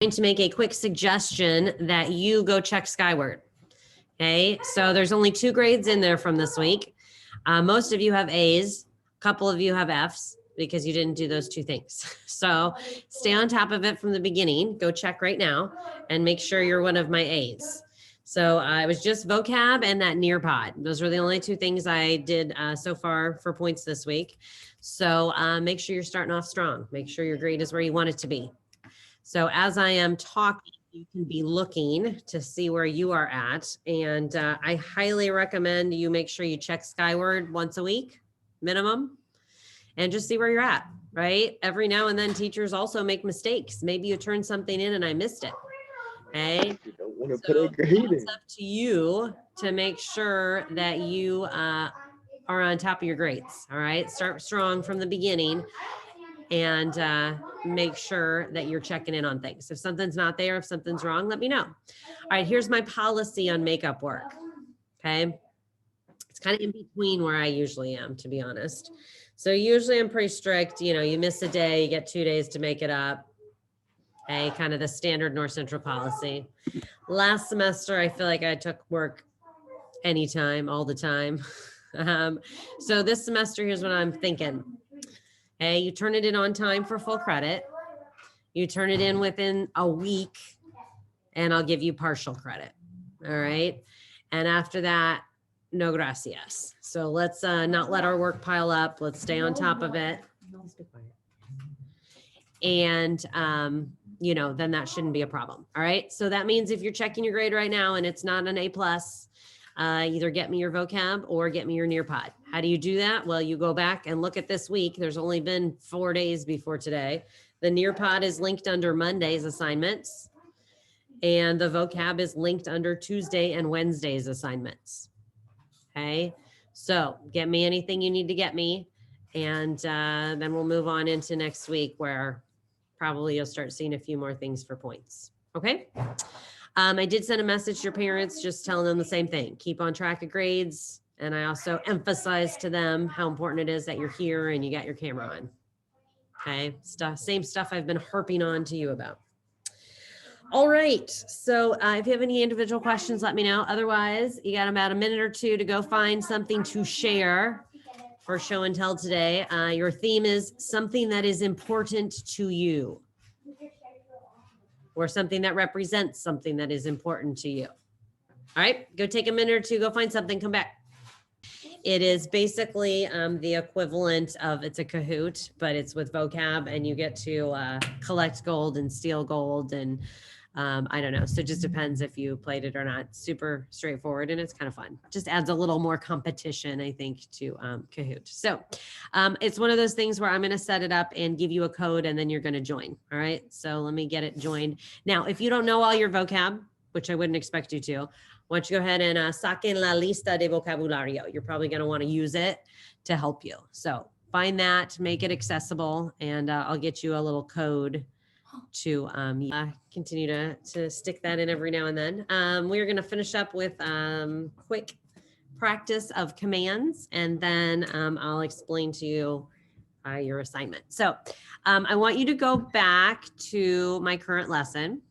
going to make a quick suggestion that you go check Skyward. Okay, so there's only 2 grades in there from this week. Most of you have A's, a couple of you have F's because you didn't do those 2 things. So stay on top of it from the beginning. Go check right now and make sure you're one of my A's. So it was just vocab and that Nearpod. Those were the only 2 things I did so far for points this week. So make sure you're starting off strong. Make sure your grade is where you want it to be. So as I am talking, you can be looking to see where you are at. And I highly recommend you make sure you check Skyward once a week, minimum, and just see where you're at, right? Every now and then teachers also make mistakes. Maybe you turned something in and I missed it. Okay. You don't want to So put a grade in. it's up to you to make sure that you are on top of your grades. All right. Start strong from the beginning and make sure that you're checking in on things. If something's not there, if something's wrong, let me know. All right, here's my policy on makeup work. Okay. It's kind of in between where I usually am, to be honest. So usually I'm pretty strict. You know, you miss a day, you get 2 days to make it up. Okay, kind of the standard North Central policy. Last semester, I feel like I took work anytime, all the time. So this semester, here's what I'm thinking. Okay, you turn it in on time for full credit. You turn it in within a week and I'll give you partial credit. All right. And after that, no gracias. So let's not let our work pile up. Let's stay on top of it. And, you know, then that shouldn't be a problem. All right. So that means if you're checking your grade right now and it's not an A+, either get me your vocab or get me your Nearpod. How do you do that? Well, you go back and look at this week. There's only been 4 days before today. The Nearpod is linked under Monday's assignments, and the vocab is linked under Tuesday and Wednesday's assignments. Okay, so get me anything you need to get me, and then we'll move on into next week where probably you'll start seeing a few more things for points. Okay. I did send a message to your parents, just telling them the same thing. Keep on track of grades. And I also emphasized to them how important it is that you're here and you got your camera on. Okay, same stuff I've been harping on to you about. All right, so if you have any individual questions, let me know. Otherwise, you got about a minute or 2 to go find something to share for show and tell today. Your theme is something that is important to you, or something that represents something that is important to you. All right, go take a minute or 2, go find something, come back. It is basically the equivalent of, it's a Kahoot, but it's with vocab and you get to collect gold and steal gold and I don't know. So it just depends if you played it or not. Super straightforward and it's kind of fun. Just adds a little more competition, I think, to Kahoot. So it's one of those things where I'm going to set it up and give you a code and then you're going to join. All right. So let me get it joined. Now, if you don't know all your vocab, which I wouldn't expect you to, why don't you go ahead and saquen la lista de vocabulario. You're probably going to want to use it to help you. So find that, make it accessible, and I'll get you a little code to continue to stick that in every now and then. We're going to finish up with quick practice of commands, and then I'll explain to you your assignment. So I want you to go back to my current lesson,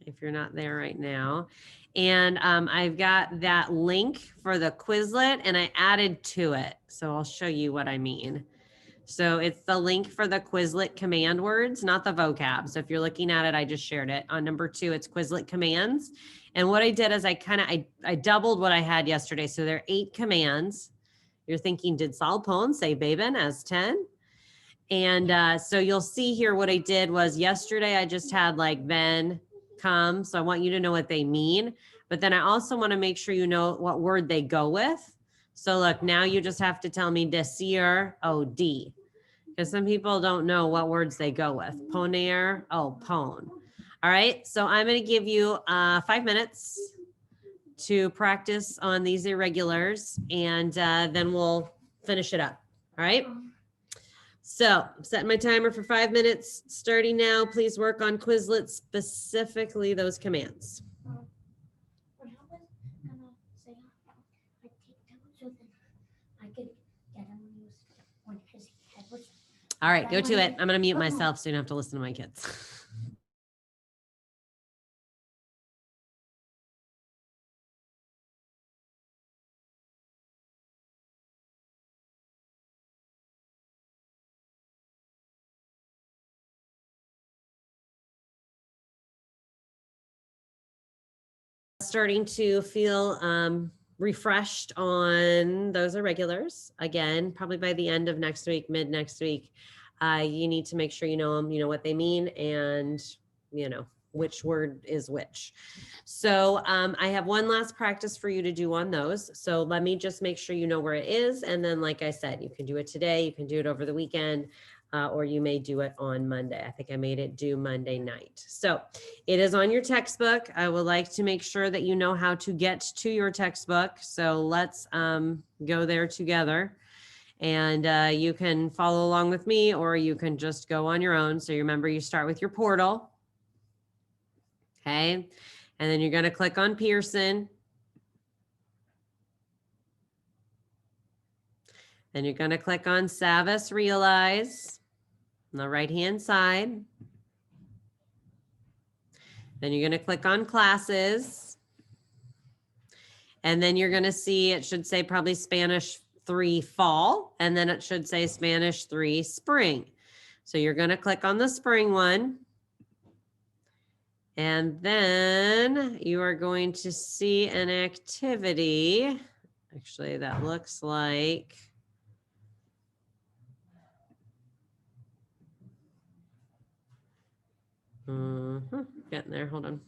if you're not there right now. And I've got that link for the Quizlet and I added to it. So I'll show you what I mean. So it's the link for the Quizlet command words, not the vocab. So if you're looking at it, I just shared it. On number 2, it's Quizlet commands. And what I did is I doubled what I had yesterday. So there are 8 commands. You're thinking, did Saul Pone say Baben as 10? And so you'll see here what I did was yesterday I just had like then, come. So I want you to know what they mean. But then I also want to make sure you know what word they go with. So look, now you just have to tell me decir, oh, D. Because some people don't know what words they go with. Poner, oh, pone. All right, so I'm going to give you 5 minutes to practice on these irregulars, and then we'll finish it up. All right. So I'm setting my timer for 5 minutes. Starting now, please work on Quizlet, specifically those commands. All right, go to it. I'm going to mute myself so you don't have to listen to my kids. starting to feel refreshed on those irregulars, again, probably by the end of next week, mid next week, you need to make sure you know them, you know what they mean, and you know which word is which. So I have one last practice for you to do on those. So let me just make sure you know where it is. And then, like I said, you can do it today, you can do it over the weekend, or you may do it on Monday. I think I made it due Monday night. So it is on your textbook. I would like to make sure that you know how to get to your textbook. So let's go there together. And you can follow along with me, or you can just go on your own. So you remember, you start with your portal. Okay. And then you're going to click on Pearson. Then you're going to click on Savvas Realize on the right-hand side. Then you're going to click on Classes. And then you're going to see, it should say probably Spanish 3 Fall, and then it should say Spanish 3 Spring. So you're going to click on the spring one. And then you are going to see an activity. Actually, that looks like, getting there, hold on.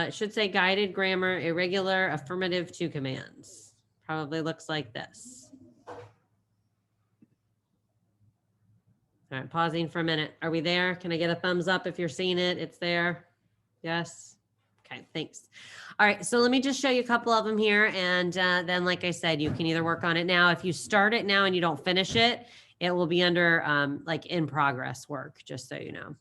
It should say guided grammar, irregular, affirmative 2 commands. Probably looks like this. All right, pausing for a minute. Are we there? Can I get a thumbs up if you're seeing it? It's there. Yes. Okay, thanks. All right, so let me just show you a couple of them here. And then, like I said, you can either work on it now. If you start it now and you don't finish it, it will be under like in progress work, just so you know.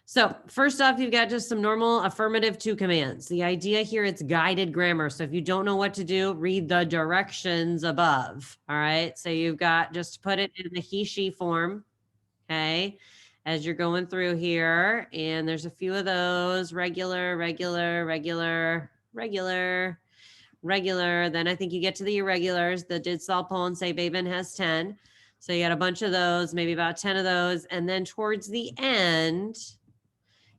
So first off, you've got just some normal affirmative 2 commands. The idea here, it's guided grammar. So if you don't know what to do, read the directions above. All right, so you've got, just put it in the he, she form. Okay, as you're going through here, and there's a few of those: regular, regular, regular, regular, regular. Then I think you get to the irregulars. The did, saw, pull, and say Babin has 10. So you got a bunch of those, maybe about 10 of those. And then towards the end,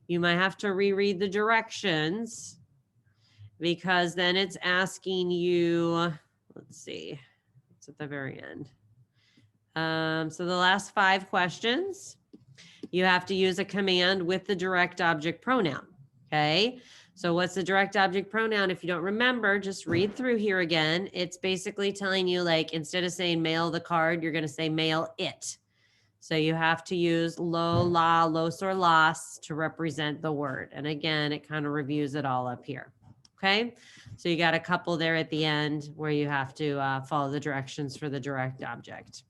you might have to reread the directions, because then it's asking you, let's see, it's at the very end. So the last 5 questions, you have to use a command with the direct object pronoun. Okay. So what's the direct object pronoun? If you don't remember, just read through here again. It's basically telling you, like, instead of saying mail the card, you're going to say mail it. So you have to use lo, la, los, or las to represent the word. And again, it kind of reviews it all up here. Okay. So you got a couple there at the end where you have to follow the directions for the direct object.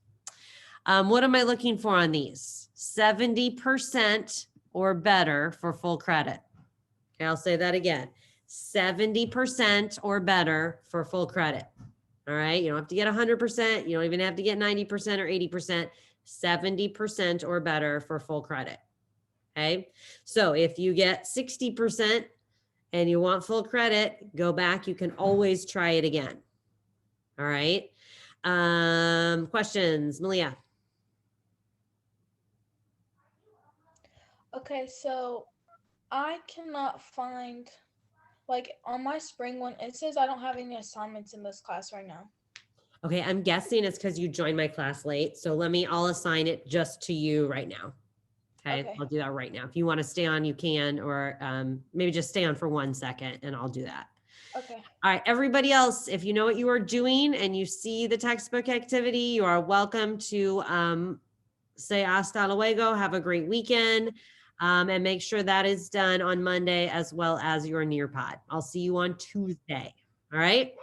What am I looking for on these? 70% or better for full credit. Okay, I'll say that again. 70% or better for full credit. All right, you don't have to get 100%. You don't even have to get 90% or 80%. 70% or better for full credit. Okay, so if you get 60% and you want full credit, go back. You can always try it again. All right. Questions, Malia? Okay, so I cannot find, like, on my spring one, it says I don't have any assignments in this class right now. Okay, I'm guessing it's because you joined my class late. So I'll assign it just to you right now. Okay, I'll do that right now. If you want to stay on, you can, or maybe just stay on for 1 second and I'll do that. Okay. All right, everybody else, if you know what you are doing and you see the textbook activity, you are welcome to say hasta luego, have a great weekend, and make sure that is done on Monday as well as your Nearpod. I'll see you on Tuesday. All right,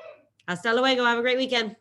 hasta luego, have a great weekend.